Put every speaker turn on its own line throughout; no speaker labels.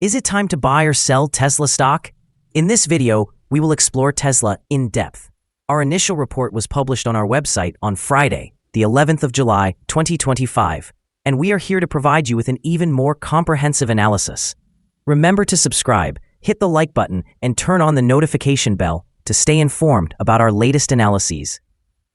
Is it time to buy or sell Tesla stock? In this video, we will explore Tesla in depth. Our initial report was published on our website on Friday, the 11th of July, 2025, and we are here to provide you with an even more comprehensive analysis. Remember to subscribe, hit the like button, and turn on the notification bell to stay informed about our latest analyses.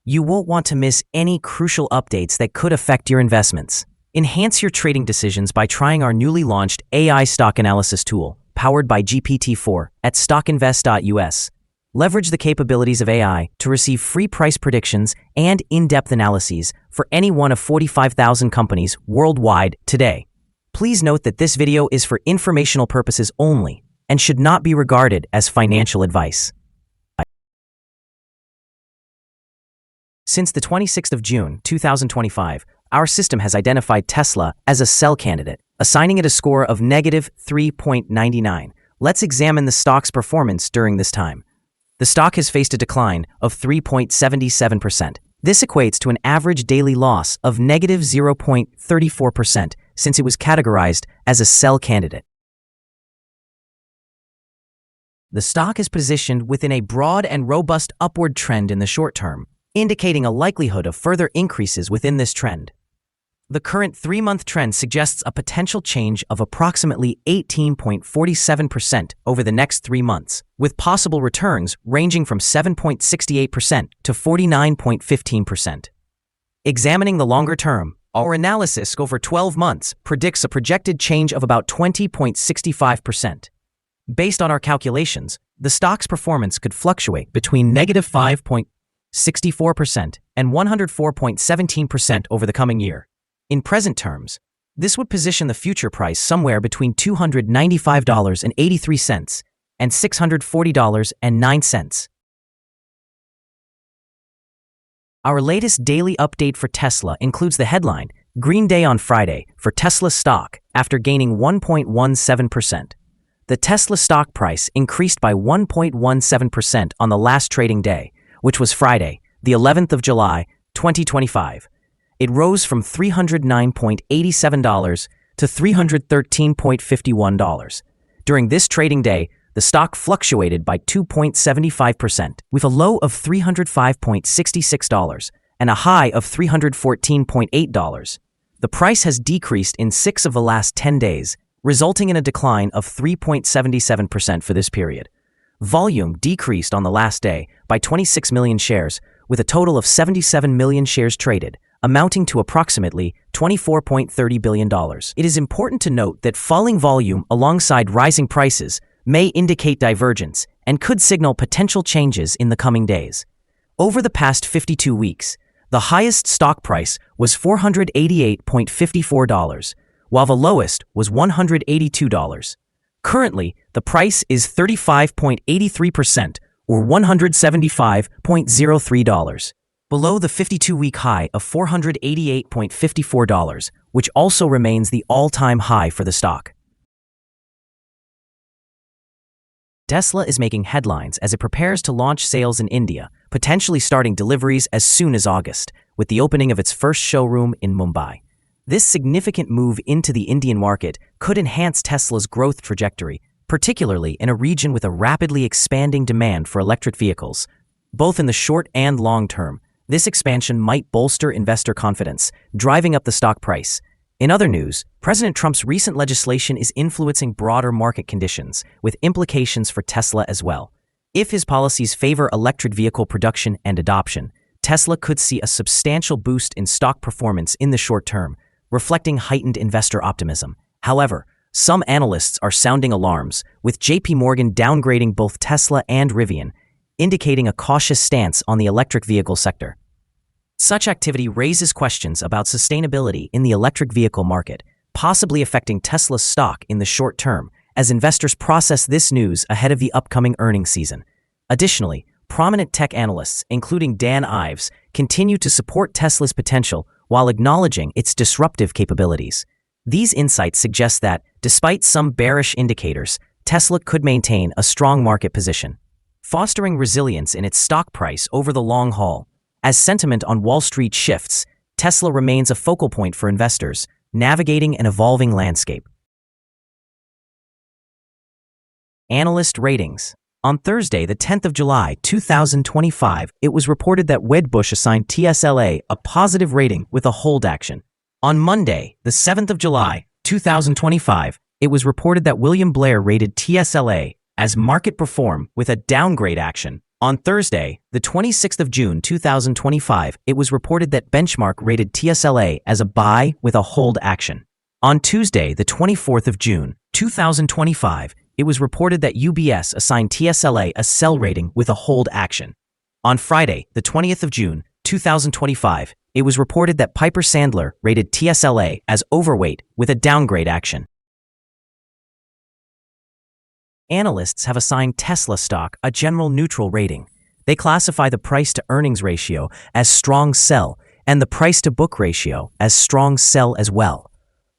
You won't want to miss any crucial updates that could affect your investments. Enhance your trading decisions by trying our newly launched AI stock analysis tool, powered by GPT-4, at StockInvest.us. Leverage the capabilities of AI to receive free price predictions and in-depth analyses for any one of 45,000 companies worldwide today. Please note that this video is for informational purposes only and should not be regarded as financial advice. Since the 26th of June, 2025, our system has identified Tesla as a sell candidate, assigning it a score of negative 3.99. Let's examine the stock's performance during this time. The stock has faced a decline of 3.77%. This equates to an average daily loss of negative 0.34% since it was categorized as a sell candidate. The stock is positioned within a broad and robust upward trend in the short term, indicating a likelihood of further increases within this trend. The current 3-month trend suggests a potential change of approximately 18.47% over the next 3 months, with possible returns ranging from 7.68% to 49.15%. Examining the longer term, our analysis over 12 months predicts a projected change of about 20.65%. Based on our calculations, the stock's performance could fluctuate between negative 5.64% and 104.17% over the coming year. In present terms, this would position the future price somewhere between $295.83 and $640.09. Our latest daily update for Tesla includes the headline, "Green Day on Friday for Tesla stock after gaining 1.17%. The Tesla stock price increased by 1.17% on the last trading day, which was Friday, the 11th of July, 2025. It rose from $309.87 to $313.51. During this trading day, the stock fluctuated by 2.75%, with a low of $305.66 and a high of $314.8. The price has decreased in 6 of the last 10 days, resulting in a decline of 3.77% for this period. Volume decreased on the last day by 26 million shares, with a total of 77 million shares traded, amounting to approximately $24.30 billion. It is important to note that falling volume alongside rising prices may indicate divergence and could signal potential changes in the coming days. Over the past 52 weeks, the highest stock price was $488.54, while the lowest was $182. Currently, the price is 35.83% or $175.03. Below the 52-week high of $488.54, which also remains the all-time high for the stock. Tesla is making headlines as it prepares to launch sales in India, potentially starting deliveries as soon as August, with the opening of its first showroom in Mumbai. This significant move into the Indian market could enhance Tesla's growth trajectory, particularly in a region with a rapidly expanding demand for electric vehicles, both in the short and long term. This expansion might bolster investor confidence, driving up the stock price. In other news, President Trump's recent legislation is influencing broader market conditions, with implications for Tesla as well. If his policies favor electric vehicle production and adoption, Tesla could see a substantial boost in stock performance in the short term, reflecting heightened investor optimism. However, some analysts are sounding alarms, with JP Morgan downgrading both Tesla and Rivian, indicating a cautious stance on the electric vehicle sector. Such activity raises questions about sustainability in the electric vehicle market, possibly affecting Tesla's stock in the short term, as investors process this news ahead of the upcoming earnings season. Additionally, prominent tech analysts, including Dan Ives, continue to support Tesla's potential while acknowledging its disruptive capabilities. These insights suggest that, despite some bearish indicators, Tesla could maintain a strong market position, fostering resilience in its stock price over the long haul. As sentiment on Wall Street shifts, Tesla remains a focal point for investors, navigating an evolving landscape. Analyst ratings. On Thursday, the 10th of July, 2025, it was reported that Wedbush assigned TSLA a positive rating with a hold action. On Monday, the 7th of July, 2025, it was reported that William Blair rated TSLA as market perform with a downgrade action. On Thursday, the 26th of June 2025, it was reported that Benchmark rated TSLA as a buy with a hold action. On Tuesday, the 24th of June 2025, it was reported that UBS assigned TSLA a sell rating with a hold action. On Friday, the 20th of June 2025, it was reported that Piper Sandler rated TSLA as overweight with a downgrade action. Analysts have assigned Tesla stock a general neutral rating. They classify the price-to-earnings ratio as strong sell and the price-to-book ratio as strong sell as well.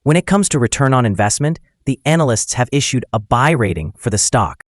When it comes to return on investment, the analysts have issued a buy rating for the stock.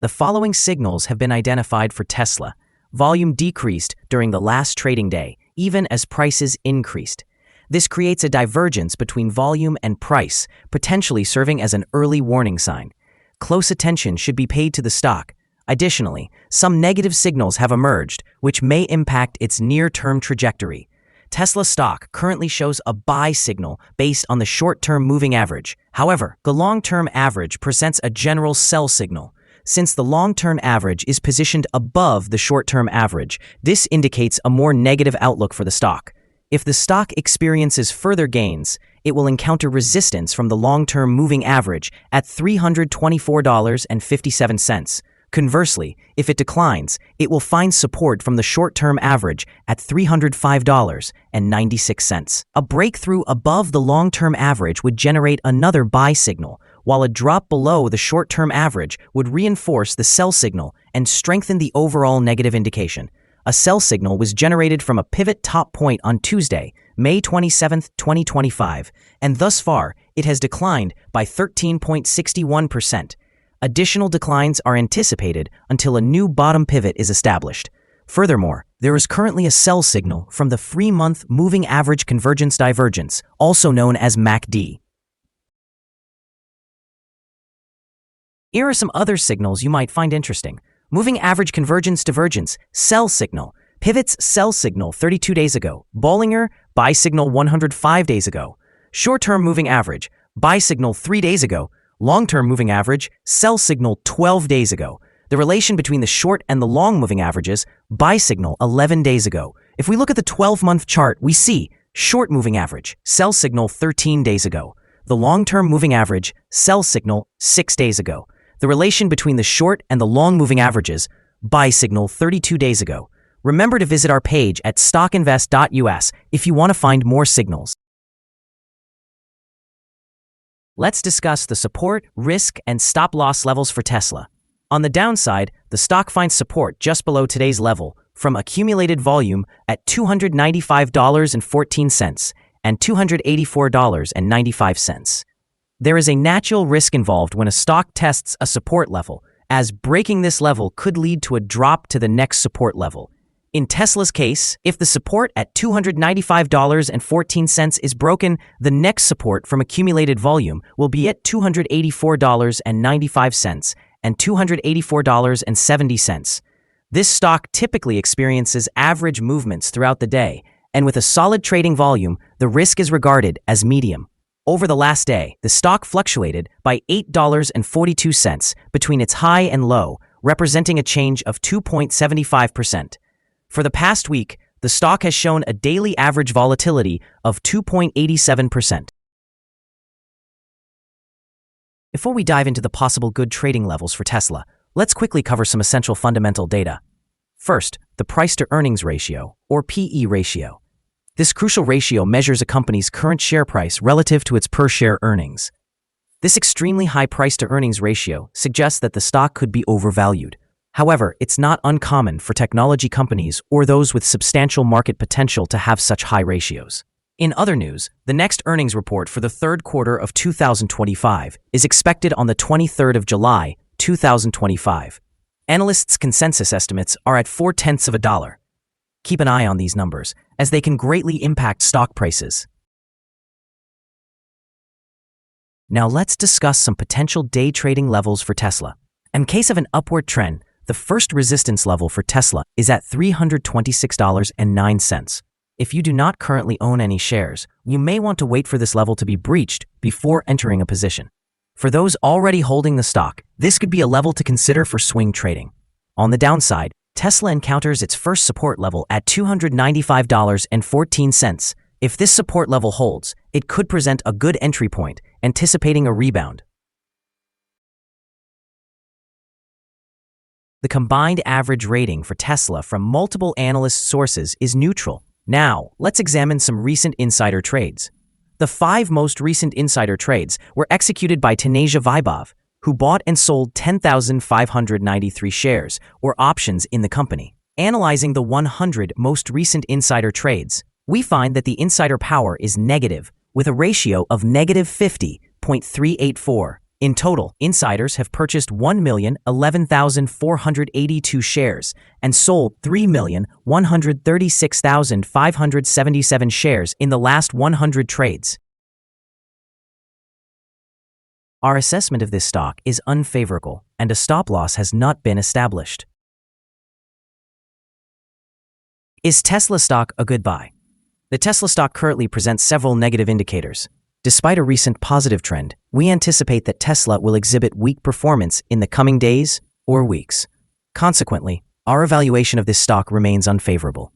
The following signals have been identified for Tesla. Volume decreased during the last trading day, even as prices increased. This creates a divergence between volume and price, potentially serving as an early warning sign. Close attention should be paid to the stock. Additionally, some negative signals have emerged, which may impact its near-term trajectory. Tesla stock currently shows a buy signal based on the short-term moving average. However, the long-term average presents a general sell signal. Since the long-term average is positioned above the short-term average, this indicates a more negative outlook for the stock. If the stock experiences further gains, it will encounter resistance from the long-term moving average at $324.57. Conversely, if it declines, it will find support from the short-term average at $305.96. A breakthrough above the long-term average would generate another buy signal, while a drop below the short-term average would reinforce the sell signal and strengthen the overall negative indication. A sell signal was generated from a pivot top point on Tuesday, May 27, 2025, and thus far, it has declined by 13.61%. Additional declines are anticipated until a new bottom pivot is established. Furthermore, there is currently a sell signal from the 3-month moving average convergence divergence, also known as MACD. Here are some other signals you might find interesting. Moving average convergence divergence, sell signal. Pivots sell signal 32 days ago. Bollinger, buy signal 105 days ago. Short-term moving average, buy signal 3 days ago. Long-term moving average, sell signal 12 days ago. The relation between the short and the long moving averages, buy signal 11 days ago. If we look at the 12-month chart, we see short moving average, sell signal 13 days ago. The long-term moving average, sell signal 6 days ago. The relation between the short and the long moving averages, buy signal 32 days ago. Remember to visit our page at StockInvest.us if you want to find more signals. Let's discuss the support, risk, and stop-loss levels for Tesla. On the downside, the stock finds support just below today's level from accumulated volume at $295.14 and $284.95. There is a natural risk involved when a stock tests a support level, as breaking this level could lead to a drop to the next support level. In Tesla's case, if the support at $295.14 is broken, the next support from accumulated volume will be at $284.95 and $284.70. This stock typically experiences average movements throughout the day, and with a solid trading volume, the risk is regarded as medium. Over the last day, the stock fluctuated by $8.42 between its high and low, representing a change of 2.75%. For the past week, the stock has shown a daily average volatility of 2.87%. Before we dive into the possible good trading levels for Tesla, let's quickly cover some essential fundamental data. First, the price-to-earnings ratio, or PE ratio. This crucial ratio measures a company's current share price relative to its per-share earnings. This extremely high price-to-earnings ratio suggests that the stock could be overvalued. However, it's not uncommon for technology companies or those with substantial market potential to have such high ratios. In other news, the next earnings report for the third quarter of 2025 is expected on the 23rd of July, 2025. Analysts' consensus estimates are at $0.4. Keep an eye on these numbers, as they can greatly impact stock prices. Now let's discuss some potential day trading levels for Tesla. In case of an upward trend, the first resistance level for Tesla is at $326.09. If you do not currently own any shares, you may want to wait for this level to be breached before entering a position. For those already holding the stock, this could be a level to consider for swing trading. On the downside, Tesla encounters its first support level at $295.14. If this support level holds, it could present a good entry point, anticipating a rebound. The combined average rating for Tesla from multiple analyst sources is neutral. Now, let's examine some recent insider trades. The 5 most recent insider trades were executed by Tanasia Vaibhav, who bought and sold 10,593 shares or options in the company. Analyzing the 100 most recent insider trades, we find that the insider power is negative, with a ratio of negative 50.384. In total, insiders have purchased 1,011,482 shares and sold 3,136,577 shares in the last 100 trades. Our assessment of this stock is unfavorable, and a stop loss has not been established. Is Tesla stock a good buy? The Tesla stock currently presents several negative indicators. Despite a recent positive trend, we anticipate that Tesla will exhibit weak performance in the coming days or weeks. Consequently, our evaluation of this stock remains unfavorable.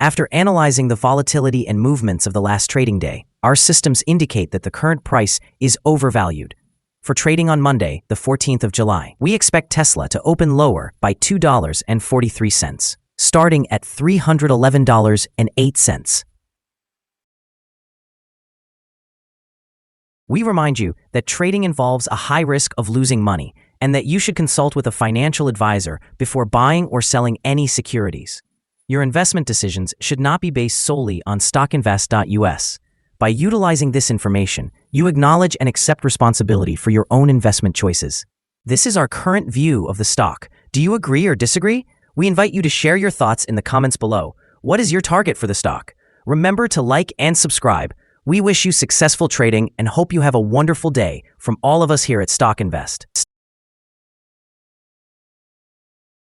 After analyzing the volatility and movements of the last trading day, our systems indicate that the current price is overvalued. For trading on Monday, the 14th of July, we expect Tesla to open lower by $2.43, starting at $311.08. We remind you that trading involves a high risk of losing money and that you should consult with a financial advisor before buying or selling any securities. Your investment decisions should not be based solely on StockInvest.us. By utilizing this information, you acknowledge and accept responsibility for your own investment choices. This is our current view of the stock. Do you agree or disagree? We invite you to share your thoughts in the comments below. What is your target for the stock? Remember to like and subscribe. We wish you successful trading and hope you have a wonderful day from all of us here at StockInvest.